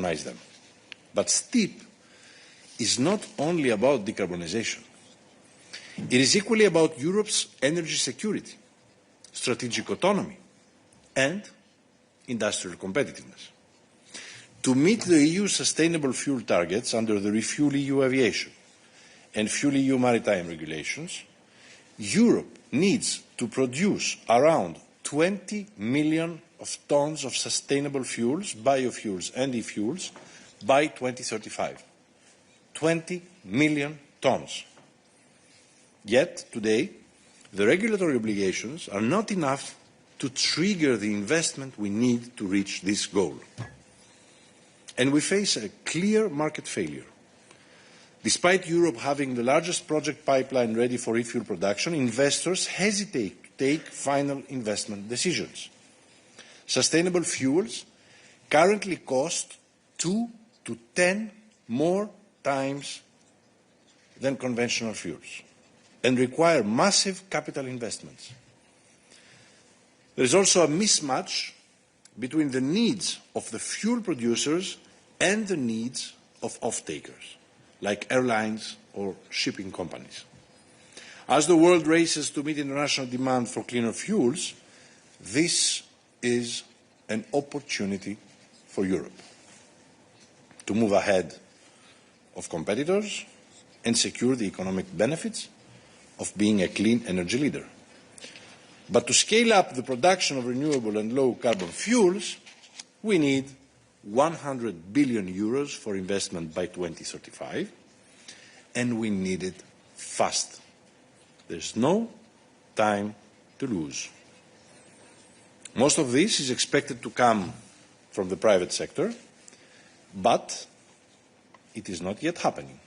decarbonize them. But STEEP is not only about decarbonization. It is equally about Europe's energy security, strategic autonomy, and industrial competitiveness. To meet the EU's sustainable fuel targets under the ReFuelEU Aviation and FuelEU Maritime regulations, Europe needs to produce around 20 million tons of sustainable fuels, biofuels and e-fuels by 2035. 20 million tons. Yet, today, the regulatory obligations are not enough to trigger the investment we need to reach this goal. And we face a clear market failure. Despite Europe having the largest project pipeline ready for e-fuel production, investors hesitate to take final investment decisions. Sustainable fuels currently cost 2 to 10 more times than conventional fuels and require massive capital investments. There is also a mismatch between the needs of the fuel producers and the needs of off-takers, like airlines or shipping companies. As the world races to meet international demand for cleaner fuels, this is an opportunity for Europe to move ahead of competitors and secure the economic benefits of being a clean energy leader. But to scale up the production of renewable and low-carbon fuels, we need 100 billion euros for investment by 2035, and we need it fast. There's no time to lose. Most of this is expected to come from the private sector, but it is not yet happening,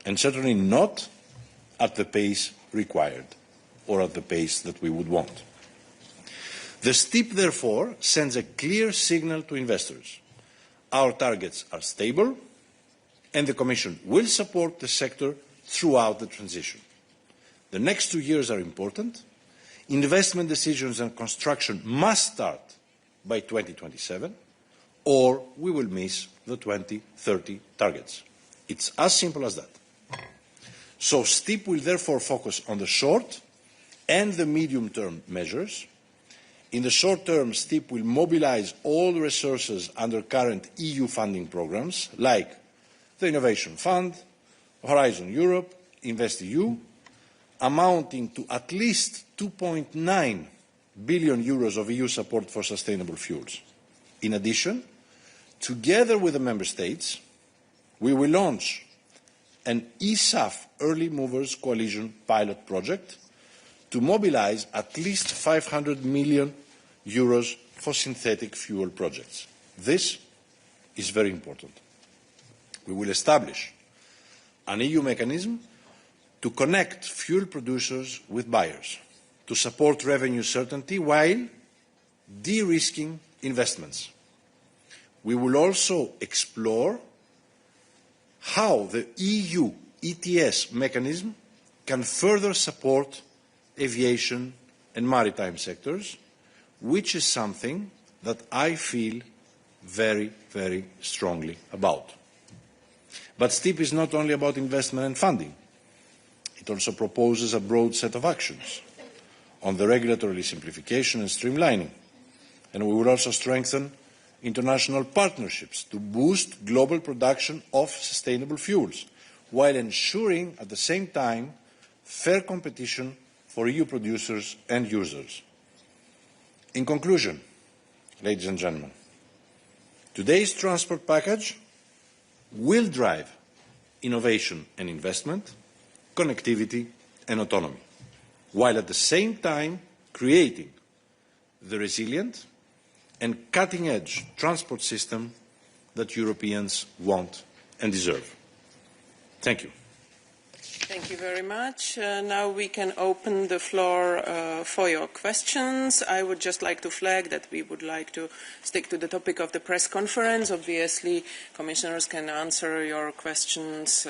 and certainly not at the pace required or at the pace that we would want. The STEEP, therefore, sends a clear signal to investors. Our targets are stable, and the Commission will support the sector throughout the transition. The next 2 years are important. Investment decisions and construction must start by 2027, or we will miss the 2030 targets. It's as simple as that. So STEEP will therefore focus on the short and the medium-term measures. In the short term, STEEP will mobilise all the resources under current EU funding programmes, like the Innovation Fund, Horizon Europe, InvestEU, amounting to at least 2.9 billion euros of EU support for sustainable fuels. In addition, together with the Member States, we will launch an ESAF Early Movers Coalition pilot project to mobilise at least 500 million euros for synthetic fuel projects. This is very important. We will establish an EU mechanism to connect fuel producers with buyers, to support revenue certainty while de-risking investments. We will also explore how the EU ETS mechanism can further support aviation and maritime sectors, which is something that I feel very, very strongly about. But STEEP is not only about investment and funding. It also proposes a broad set of actions on the regulatory simplification and streamlining. And we will also strengthen international partnerships to boost global production of sustainable fuels, while ensuring at the same time fair competition for EU producers and users. In conclusion, ladies and gentlemen, today's transport package will drive innovation and investment, connectivity and autonomy, while at the same time creating the resilient and cutting-edge transport system that Europeans want and deserve. Thank you. Thank you very much. Now we can open the floor for your questions. I would just like to flag that we would like to stick to the topic of the press conference. Obviously, commissioners can answer your questions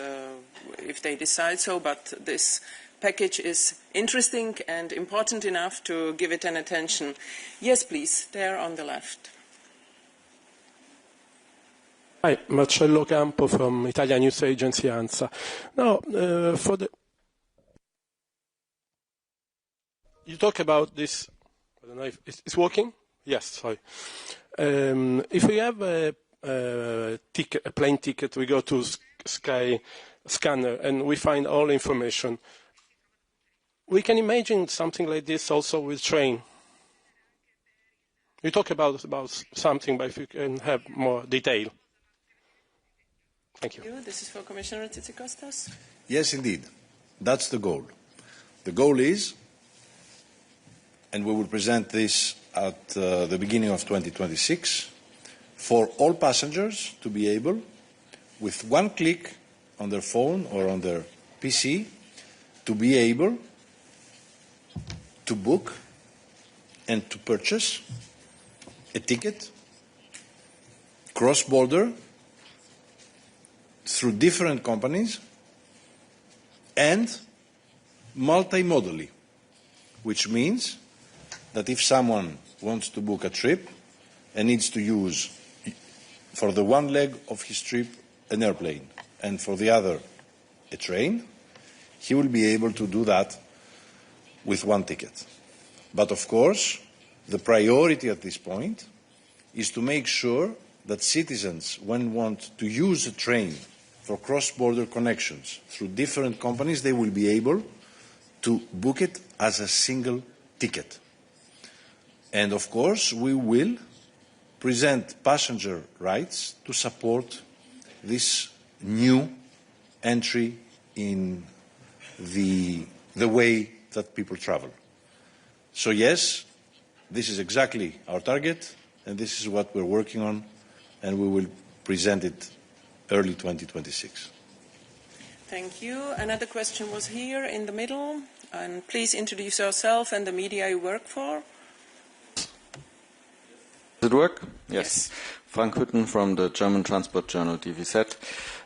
if they decide so, but this package is interesting and important enough to give it an attention. Yes, please, there on the left. Hi, Marcello Campo from Italian news agency ANSA. Now, you talk about this. I don't know if it's working. Yes, sorry. If we have a plane ticket, we go to Sky Scanner and we find all information. We can imagine something like this also with train. You talk about something, but if you can have more detail. Thank you. This is for Commissioner Tzitzikostas. Yes, indeed. That's the goal. The goal is, and we will present this at the beginning of 2026, for all passengers to be able, with one click on their phone or on their PC, to be able to book and to purchase a ticket cross-border through different companies and multimodally, which means that if someone wants to book a trip and needs to use for the one leg of his trip an airplane and for the other a train, he will be able to do that with one ticket. But of course, the priority at this point is to make sure that citizens, when want to use a train for cross-border connections through different companies, they will be able to book it as a single ticket. And of course, we will present passenger rights to support this new entry in the way that people travel. So yes, this is exactly our target, and this is what we're working on, and we will present it early 2026. Thank you. Another question was here in the middle, and please introduce yourself and the media you work for. Does it work? Yes. Frank Hütten from the German transport journal DVZ.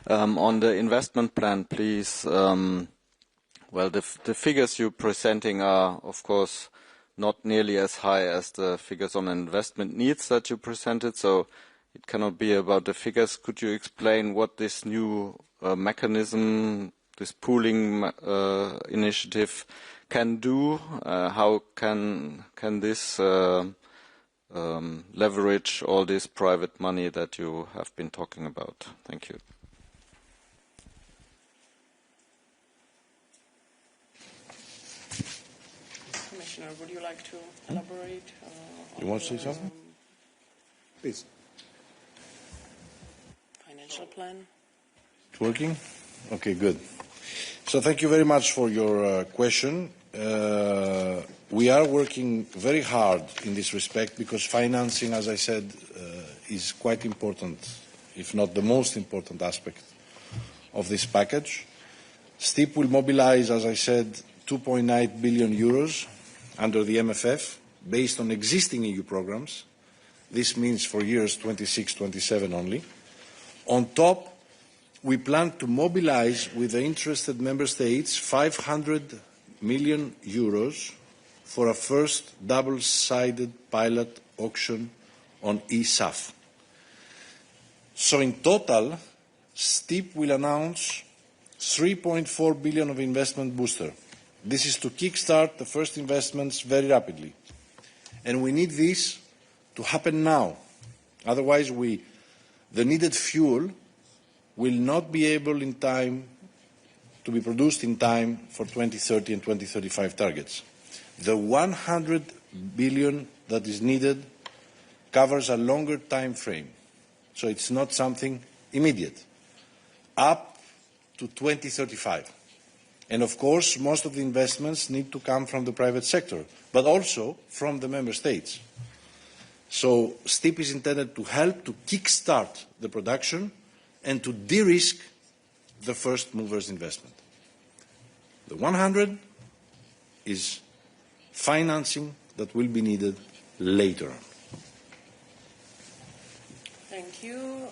On the investment plan, please, well, the figures you're presenting are, of course, not nearly as high as the figures on investment needs that you presented, so it cannot be about the figures. Could you explain what this new mechanism, this pooling initiative can do? How can this leverage all this private money that you have been talking about? Thank you. Commissioner, would you like to elaborate? You want to say something? Please. Financial plan. It's working? Okay, good. So thank you very much for your question. We are working very hard in this respect because financing, as I said, is quite important, if not the most important aspect of this package. STIP will mobilize, as I said, 2.9 billion euros under the MFF based on existing EU programs. This means for years 26-27 only. On top, we plan to mobilize with the interested member states 500 million euros for a first double-sided pilot auction on eSAF. So in total, STIP will announce 3.4 billion of investment booster. This is to kickstart the first investments very rapidly. And we need this to happen now. Otherwise, the needed fuel will not be able in time to be produced in time for 2030 and 2035 targets. The 100 billion that is needed covers a longer time frame. So it's not something immediate. Up to 2035. And of course, most of the investments need to come from the private sector, but also from the member states. So STIP is intended to help to kickstart the production and to de-risk the first movers' investment. The 100 is financing that will be needed later on. Thank you.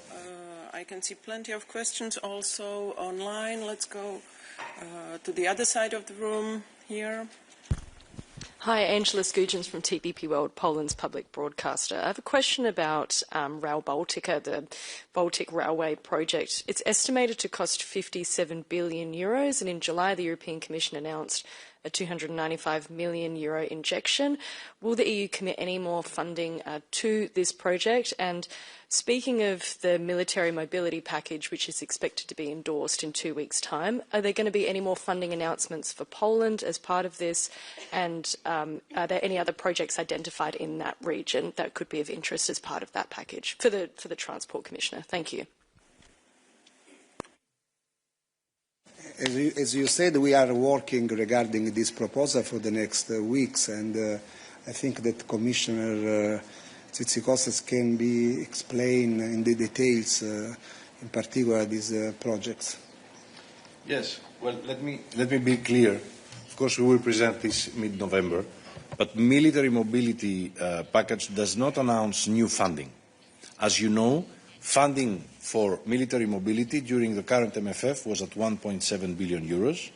I can see plenty of questions also online. Let's go to the other side of the room here. Hi, Angela Skujins from TPP World, Poland's public broadcaster. I have a question about Rail Baltica, the Baltic Railway project. It's estimated to cost 57 billion euros, and in July the European Commission announced a 295 million euro injection. Will the EU commit any more funding to this project? And speaking of the military mobility package, which is expected to be endorsed in 2 weeks' time, are there going to be any more funding announcements for Poland as part of this? And are there any other projects identified in that region that could be of interest as part of that package for the Transport Commissioner? Thank you. As you said, we are working regarding this proposal for the next weeks, and I think that Commissioner Tzitzikostas can be explained in the details, in particular these projects. Yes. Well, let me be clear. Of course, we will present this mid-November, but military mobility package does not announce new funding. As you know, funding for military mobility during the current MFF was at 1.7 billion euros.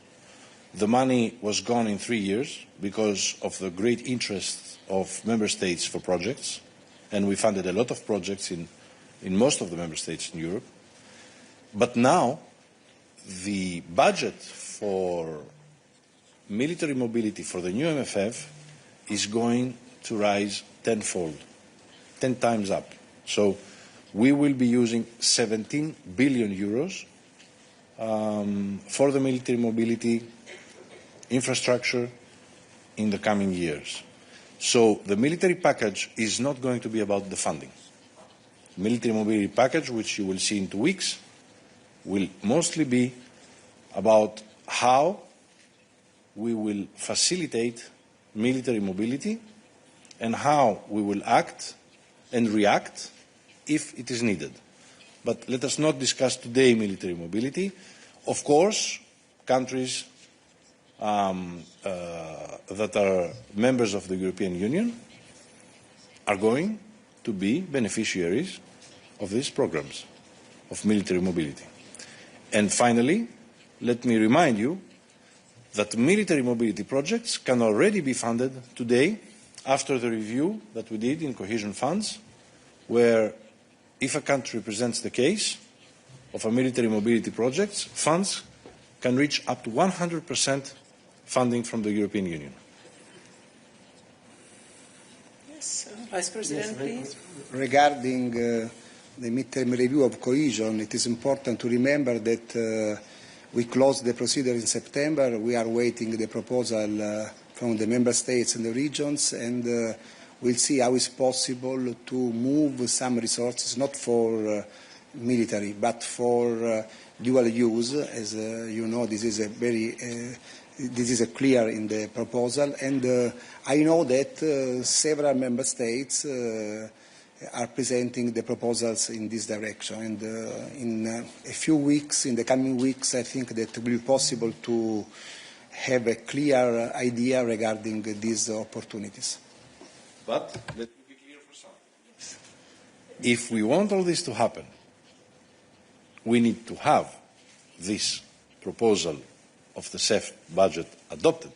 The money was gone in 3 years because of the great interest of member states for projects, and we funded a lot of projects in most of the member states in Europe. But now, the budget for military mobility for the new MFF is going to rise tenfold, 10 times up. So we will be using 17 billion euros for the military mobility infrastructure in the coming years. So the military package is not going to be about the funding. The military mobility package, which you will see in 2 weeks, will mostly be about how we will facilitate military mobility and how we will act and react if it is needed. But let us not discuss today military mobility. Of course, countries that are members of the European Union are going to be beneficiaries of these programs of military mobility. And finally, let me remind you that military mobility projects can already be funded today after the review that we did in cohesion funds, where if a country presents the case of a military mobility project, funds can reach up to 100% funding from the European Union. Yes, Vice President, please. Regarding the midterm review of cohesion, it is important to remember that we closed the procedure in September. We are waiting the proposal from the member states and the regions, and we'll see how it's possible to move some resources, not for military, but for dual use. As you know, this is a clear in the proposal, and I know that several member states are presenting the proposals in this direction. And in a few weeks, in the coming weeks, I think that it will be possible to have a clear idea regarding these opportunities. But let me be clear for some. If we want all this to happen, we need to have this proposal of the CEF budget adopted.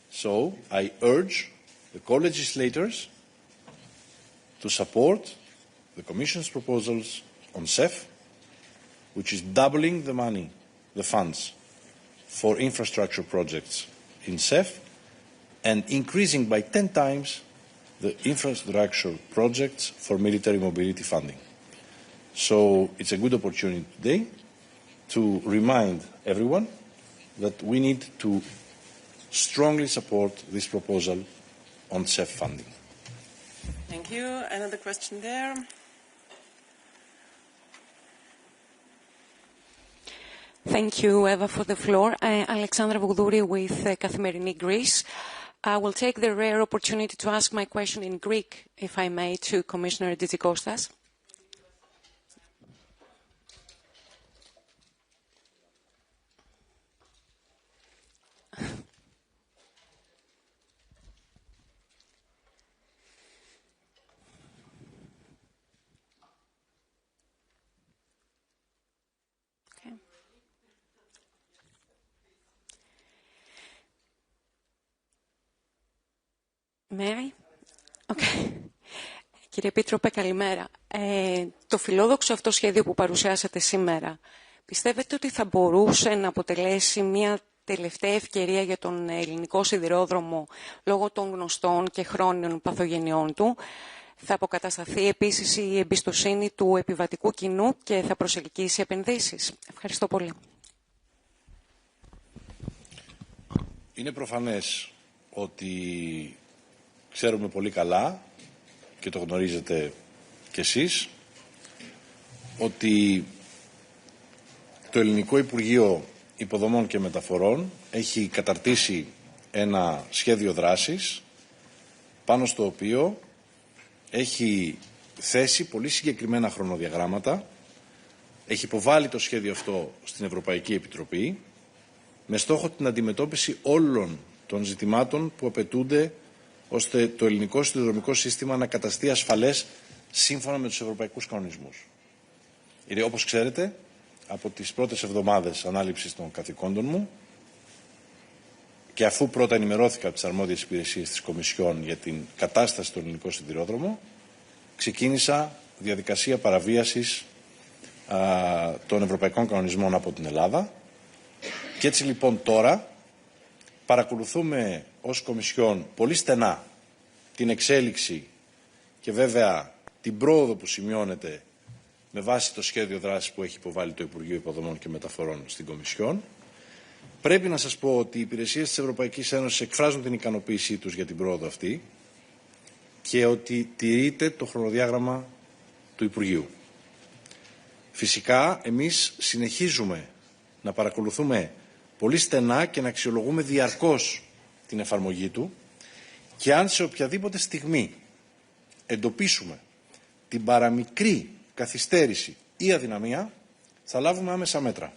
So I urge the co-legislators to support the Commission's proposals on CEF, which is doubling the money, the funds, for infrastructure projects in CEF, and increasing by 10 times the infrastructure projects for military mobility funding. So it's a good opportunity today to remind everyone that we need to strongly support this proposal on CEF funding. Thank you. Another question there. Thank you, Eva, for the floor. Alexandra Voudouri with Kathimerini Greece. I will take the rare opportunity to ask my question in Greek, if I may, to Commissioner Tzitzikostas. Κύριε Επίτροπε, καλημέρα. Το φιλόδοξο αυτό σχέδιο που παρουσιάσατε σήμερα, πιστεύετε ότι θα μπορούσε να αποτελέσει μια τελευταία ευκαιρία για τον ελληνικό σιδηρόδρομο λόγω των γνωστών και χρόνιων παθογενειών του? Θα αποκατασταθεί επίσης η εμπιστοσύνη του επιβατικού κοινού και θα προσελκύσει επενδύσεις? Ευχαριστώ πολύ. Είναι προφανές ότι ξέρουμε πολύ καλά και το γνωρίζετε κι εσείς ότι το Ελληνικό Υπουργείο Υποδομών και Μεταφορών έχει καταρτήσει ένα σχέδιο δράσης πάνω στο οποίο έχει θέσει πολύ συγκεκριμένα χρονοδιαγράμματα, έχει υποβάλει το σχέδιο αυτό στην Ευρωπαϊκή Επιτροπή με στόχο την αντιμετώπιση όλων των ζητημάτων που απαιτούνται ώστε το ελληνικό σιδηροδρομικό σύστημα να καταστεί ασφαλές σύμφωνα με τους ευρωπαϊκούς κανονισμούς. Όπως ξέρετε, από τις πρώτες εβδομάδες ανάληψης των καθηκόντων μου και αφού πρώτα ενημερώθηκα από τις αρμόδιες υπηρεσίες της Κομισιόν για την κατάσταση του ελληνικού σιδηρόδρομου, ξεκίνησα διαδικασία παραβίασης των ευρωπαϊκών κανονισμών από την Ελλάδα. Και έτσι λοιπόν τώρα παρακολουθούμε ως Κομισιόν πολύ στενά την εξέλιξη και βέβαια την πρόοδο που σημειώνεται με βάση το σχέδιο δράσης που έχει υποβάλει το Υπουργείο Υποδομών και Μεταφορών στην Κομισιόν. Πρέπει να σας πω ότι οι υπηρεσίες της Ευρωπαϊκής Ένωσης εκφράζουν την ικανοποίησή τους για την πρόοδο αυτή και ότι τηρείται το χρονοδιάγραμμα του Υπουργείου. Φυσικά, εμείς συνεχίζουμε να παρακολουθούμε πολύ στενά και να αξιολογούμε διαρκώς την εφαρμογή του και αν σε οποιαδήποτε στιγμή εντοπίσουμε την παραμικρή καθυστέρηση ή αδυναμία, θα λάβουμε άμεσα μέτρα.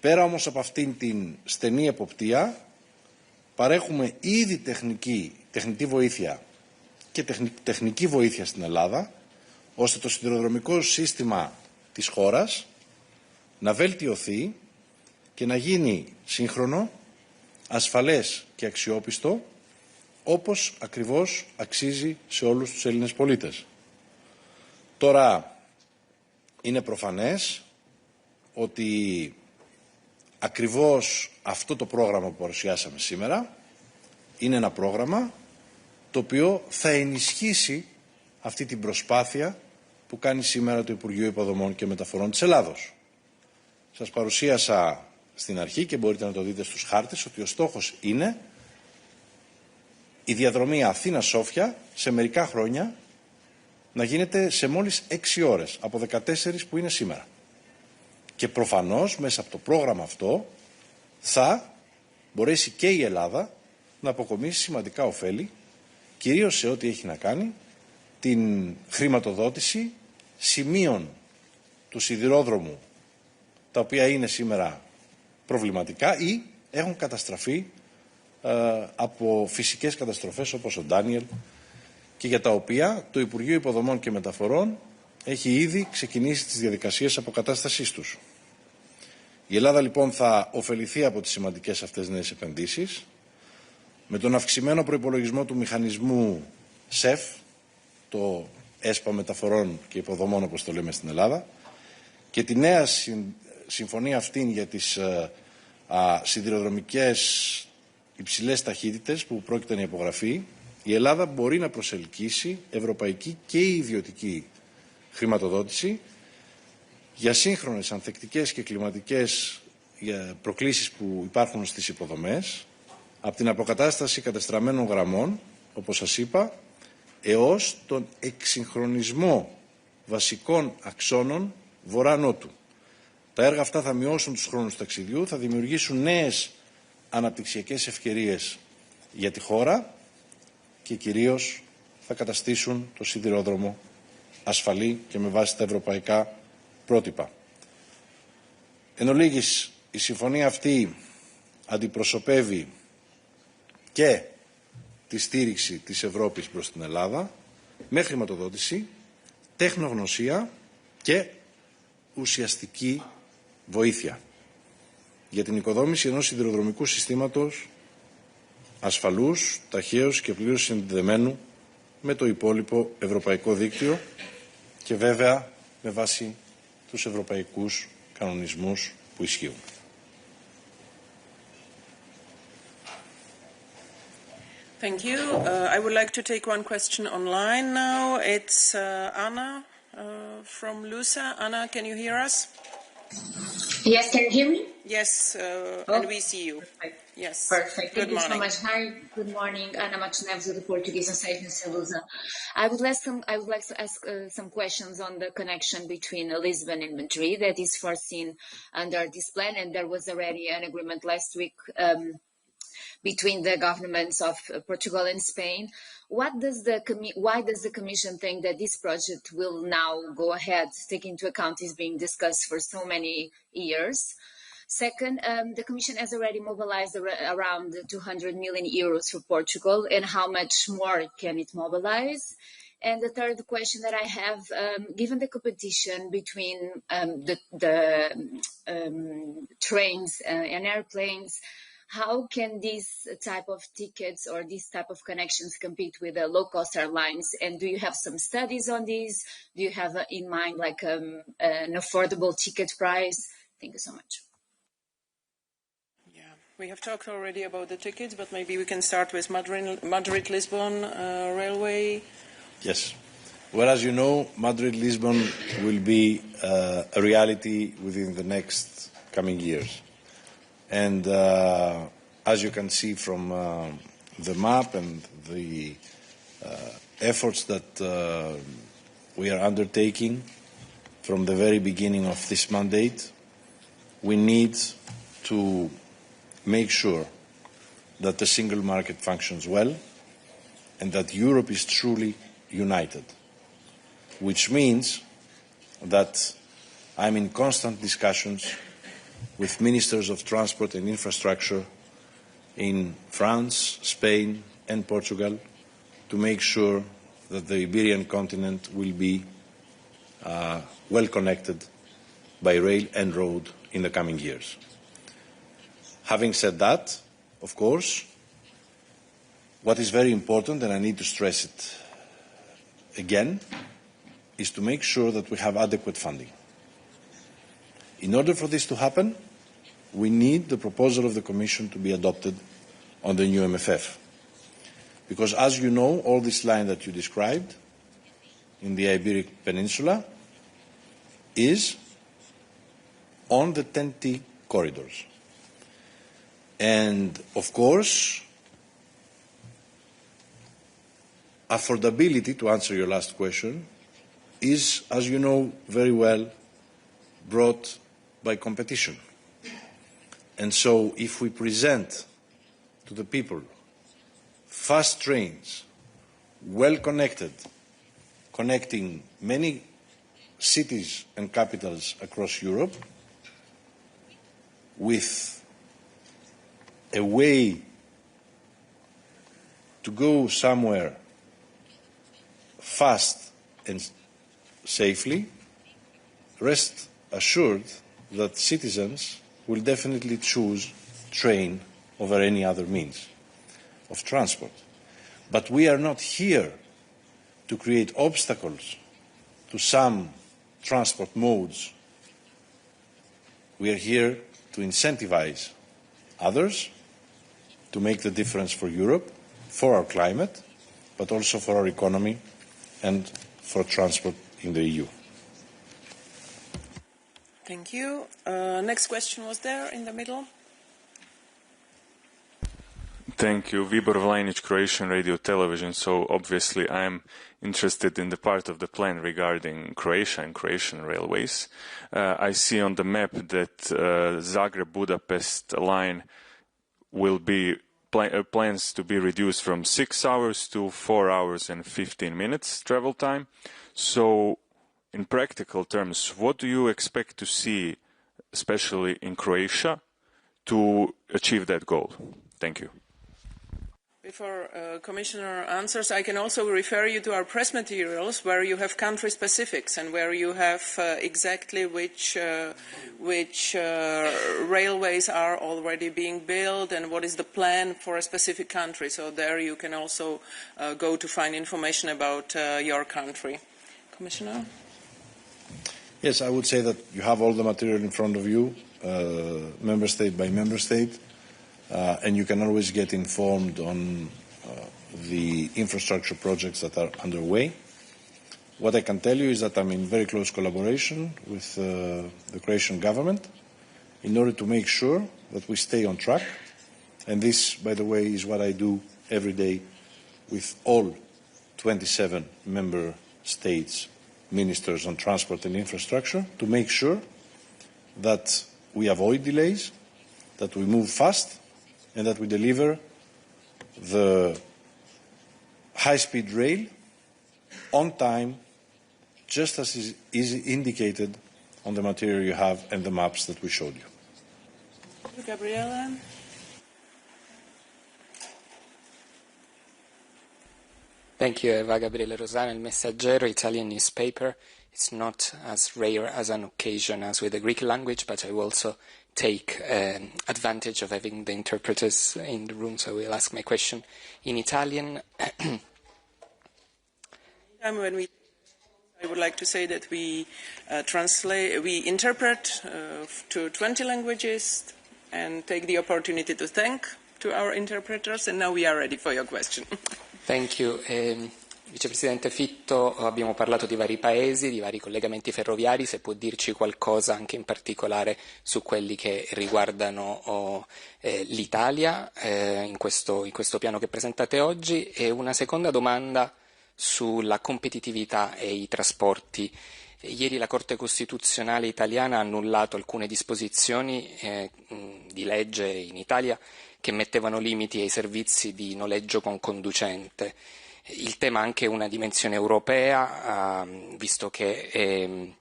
Πέρα όμως από αυτήν την στενή εποπτεία, παρέχουμε ήδη τεχνική βοήθεια και τεχνική βοήθεια στην Ελλάδα, ώστε το σιδηροδρομικό σύστημα της χώρας να βελτιωθεί και να γίνει σύγχρονο, ασφαλές και αξιόπιστο, όπως ακριβώς αξίζει σε όλους τους Έλληνες πολίτες. Τώρα, είναι προφανές ότι ακριβώς αυτό το πρόγραμμα που παρουσιάσαμε σήμερα είναι ένα πρόγραμμα το οποίο θα ενισχύσει αυτή την προσπάθεια που κάνει σήμερα το Υπουργείο Υποδομών και Μεταφορών της Ελλάδος. Σας παρουσίασα στην αρχή και μπορείτε να το δείτε στους χάρτες ότι ο στόχος είναι η διαδρομή Αθήνα-Σόφια σε μερικά χρόνια να γίνεται σε μόλις 6 ώρες από 14 που είναι σήμερα. Και προφανώς μέσα από το πρόγραμμα αυτό θα μπορέσει και η Ελλάδα να αποκομίσει σημαντικά ωφέλη, κυρίως σε ό,τι έχει να κάνει την χρηματοδότηση σημείων του σιδηρόδρομου τα οποία είναι σήμερα προβληματικά ή έχουν καταστραφεί από φυσικές καταστροφές όπως ο Ντάνιελ και για τα οποία το Υπουργείο Υποδομών και Μεταφορών έχει ήδη ξεκινήσει τις διαδικασίες αποκατάστασής τους. Η Ελλάδα λοιπόν θα ωφεληθεί από τις σημαντικές αυτές νέες επενδύσεις με τον αυξημένο προϋπολογισμό του μηχανισμού ΣΕΦ, το ΕΣΠΑ Μεταφορών και Υποδομών όπως το λέμε στην Ελλάδα, και τη νέα συμφωνία αυτήν για τις σιδηροδρομικές υψηλές ταχύτητες που πρόκειται να υπογραφεί, η Ελλάδα μπορεί να προσελκύσει ευρωπαϊκή και ιδιωτική χρηματοδότηση για σύγχρονες ανθεκτικές και κλιματικές προκλήσεις που υπάρχουν στις υποδομές, από την αποκατάσταση κατεστραμμένων γραμμών, όπως σας είπα, έως τον εξυγχρονισμό βασικών αξώνων βορρά-νότου. Τα έργα αυτά θα μειώσουν τους χρόνους ταξιδιού, θα δημιουργήσουν νέες αναπτυξιακές ευκαιρίες για τη χώρα και κυρίως θα καταστήσουν το σιδηρόδρομο ασφαλή και με βάση τα ευρωπαϊκά πρότυπα. Εν ολίγης, η συμφωνία αυτή αντιπροσωπεύει και τη στήριξη της Ευρώπης προς την Ελλάδα με χρηματοδότηση, τεχνογνωσία και ουσιαστική βοήθεια για την οικοδόμηση ενός σιδηροδρομικού συστήματος ασφαλούς, ταχαίους και πλήρως συνδεδεμένου με το υπόλοιπο ευρωπαϊκό δίκτυο και βέβαια με βάση τους ευρωπαϊκούς κανονισμούς που ισχύουν. Thank you. I would like to take one question online now. It's Anna from LUSA. Anna, can you hear us? Yes, can you hear me? Yes, and we see you. Perfect. Yes. Perfect. Good Thank morning. you so much. Hi, good morning. Ana Martinez with the Portuguese Association of LUSA. I would like to ask some questions on the connection between Lisbon and Madrid that is foreseen under this plan, and there was already an agreement last week between the governments of Portugal and Spain. Why does the Commission think that this project will now go ahead, taking into account is being discussed for so many years? Second, the Commission has already mobilized around 200 million euros for Portugal, and how much more can it mobilize? And the third question that I have, given the competition between the trains and airplanes, how can these type of tickets or these type of connections compete with the low-cost airlines? And do you have some studies on these? Do you have in mind like an affordable ticket price? Thank you so much. Yeah, we have talked already about the tickets, but maybe we can start with Madrid-Lisbon railway. Yes. Well, as you know, Madrid-Lisbon will be a reality within the next coming years. And as you can see from the map and the efforts that we are undertaking from the very beginning of this mandate, we need to make sure that the single market functions well and that Europe is truly united, which means that I'm in constant discussions with ministers of transport and infrastructure in France, Spain and Portugal to make sure that the Iberian continent will be well connected by rail and road in the coming years. Having said that, of course, what is very important, and I need to stress it again, is to make sure that we have adequate funding. In order for this to happen, we need the proposal of the Commission to be adopted on the new MFF. Because as you know, all this line that you described in the Iberic Peninsula is on the TEN-T corridors. And of course, affordability, to answer your last question, is, as you know very well, brought by competition. And so if we present to the people fast trains, well connected, connecting many cities and capitals across Europe with a way to go somewhere fast and safely, rest assured that citizens will definitely choose train over any other means of transport. But we are not here to create obstacles to some transport modes. We are here to incentivize others to make the difference for Europe, for our climate, but also for our economy and for transport in the EU. Thank you. Next question was there in the middle. Thank you. Vibor Vlajnic, Croatian Radio Television. So obviously I'm interested in the part of the plan regarding Croatia and Croatian railways. I see on the map that Zagreb-Budapest line will be plans to be reduced from 6 hours to 4 hours and 15 minutes travel time. So in practical terms, what do you expect to see, especially in Croatia, to achieve that goal? Thank you. Before Commissioner answers, I can also refer you to our press materials where you have country specifics and where you have exactly which railways are already being built and what is the plan for a specific country. So there you can also go to find information about your country. Commissioner? Yes, I would say that you have all the material in front of you, member state by member state. And you can always get informed on the infrastructure projects that are underway. What I can tell you is that I'm in very close collaboration with the Croatian government in order to make sure that we stay on track. And this, by the way, is what I do every day with all 27 member states ministers on transport and infrastructure, to make sure that we avoid delays, that we move fast, and that we deliver the high-speed rail on time, just as is indicated on the material you have and the maps that we showed you. Gabriella? Thank you, Eva. Gabriele Rosana, Il Messaggero, Italian newspaper. It's not as rare as an occasion as with the Greek language, but I will also take advantage of having the interpreters in the room, so I will ask my question in Italian. I would like to say that we interpret to 20 languages and take the opportunity to thank to our interpreters, and now we are ready for your question. Thank you. Vicepresidente Fitto, abbiamo parlato di vari paesi, di vari collegamenti ferroviari, se può dirci qualcosa anche in particolare su quelli che riguardano l'Italia in questo piano che presentate oggi, e una seconda domanda sulla competitività e i trasporti. Ieri la Corte Costituzionale italiana ha annullato alcune disposizioni di legge in Italia che mettevano limiti ai servizi di noleggio con conducente. Il tema ha anche una dimensione europea, visto che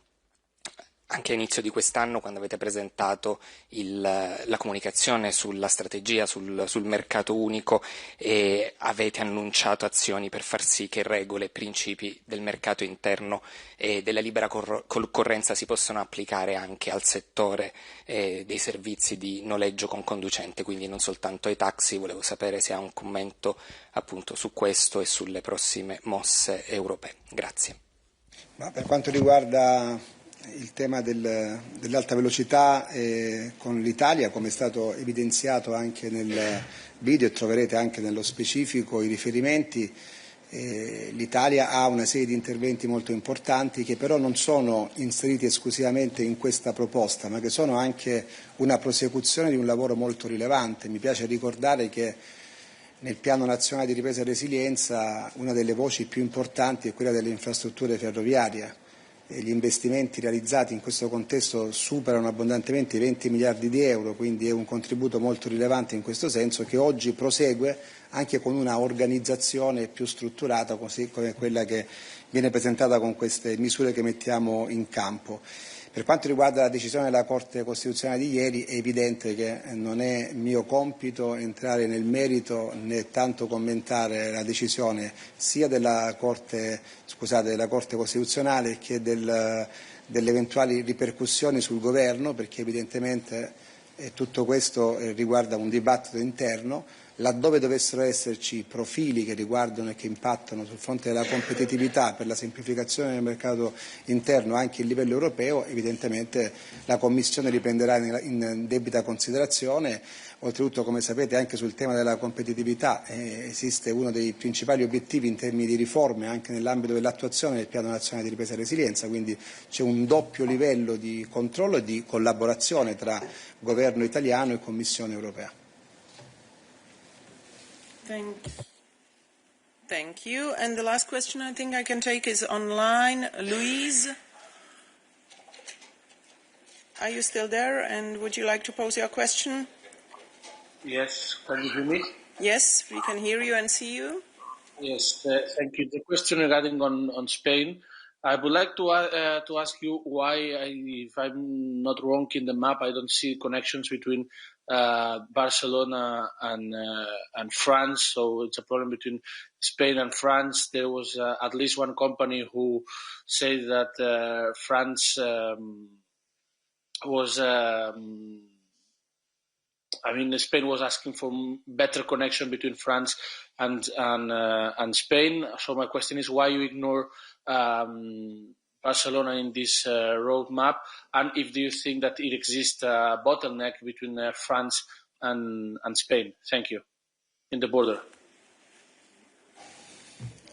anche a inizio di quest'anno, quando avete presentato la comunicazione sulla strategia sul mercato unico, avete annunciato azioni per far sì che regole e principi del mercato interno e della libera concorrenza si possano applicare anche al settore dei servizi di noleggio con conducente, quindi non soltanto ai taxi. Volevo sapere se ha un commento appunto su questo e sulle prossime mosse europee. Grazie. Ma per quanto riguarda il tema dell'alta velocità con l'Italia, come è stato evidenziato anche nel video e troverete anche nello specifico i riferimenti, l'Italia ha una serie di interventi molto importanti che però non sono inseriti esclusivamente in questa proposta, ma che sono anche una prosecuzione di un lavoro molto rilevante. Mi piace ricordare che nel Piano Nazionale di Ripresa e Resilienza una delle voci più importanti è quella delle infrastrutture ferroviarie. Gli investimenti realizzati in questo contesto superano abbondantemente i 20 miliardi di euro, quindi è un contributo molto rilevante in questo senso, che oggi prosegue anche con una organizzazione più strutturata, così come quella che viene presentata con queste misure che mettiamo in campo. Per quanto riguarda la decisione della Corte Costituzionale di ieri, è evidente che non è mio compito entrare nel merito né tanto commentare la decisione sia della Corte Costituzionale che delle eventuali ripercussioni sul Governo, perché evidentemente tutto questo riguarda un dibattito interno. Laddove dovessero esserci profili che riguardano e che impattano sul fronte della competitività per la semplificazione del mercato interno anche a livello europeo, evidentemente la Commissione riprenderà in debita considerazione. Oltretutto, come sapete, anche sul tema della competitività esiste uno dei principali obiettivi in termini di riforme anche nell'ambito dell'attuazione del Piano Nazionale di Ripresa e Resilienza, quindi c'è un doppio livello di controllo e di collaborazione tra Governo italiano e Commissione europea. Thank you. And the last question I think I can take is online. Louise, are you still there? And would you like to pose your question? Yes, can you hear me? Yes, we can hear you and see you. Yes, thank you. The question regarding on Spain, I would like to ask you why, if I'm not wrong in the map, I don't see connections between Barcelona and France. So it's a problem between Spain and France. There was at least one company who said that France Spain was asking for better connection between France and Spain. So my question is why you ignore Barcelona in this roadmap, and if do you think that it exists a bottleneck between France and Spain? Thank you. In the border.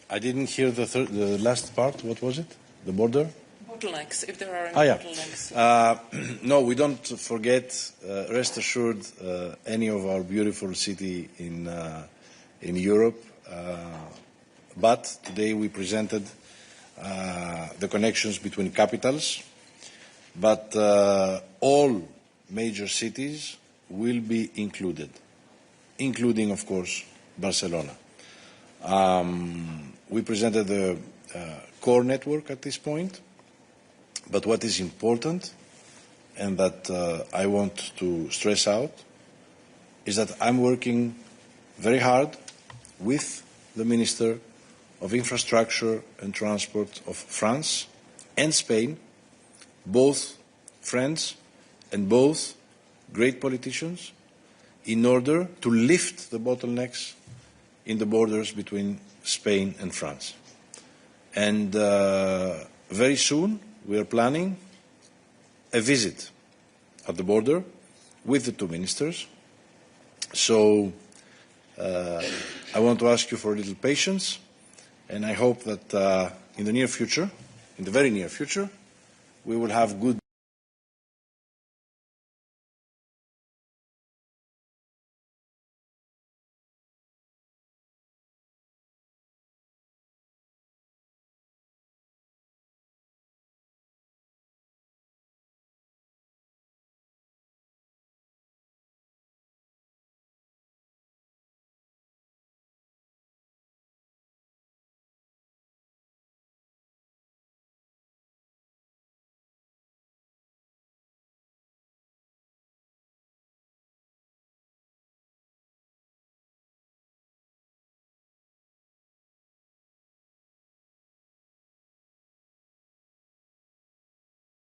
I didn't hear the last part. What was it? The border? Bottlenecks, if there are any bottlenecks. No, we don't forget, rest assured, any of our beautiful city in Europe. But today we presented the connections between capitals. But all major cities will be included, including, of course, Barcelona. We presented the core network at this point. But what is important, and that I want to stress out, is that I'm working very hard with the Minister of Infrastructure and Transport of France and Spain, both friends and both great politicians, in order to lift the bottlenecks in the borders between Spain and France. And very soon, we are planning a visit at the border with the two ministers. So I want to ask you for a little patience, and I hope that in the near future, in the very near future, we will have good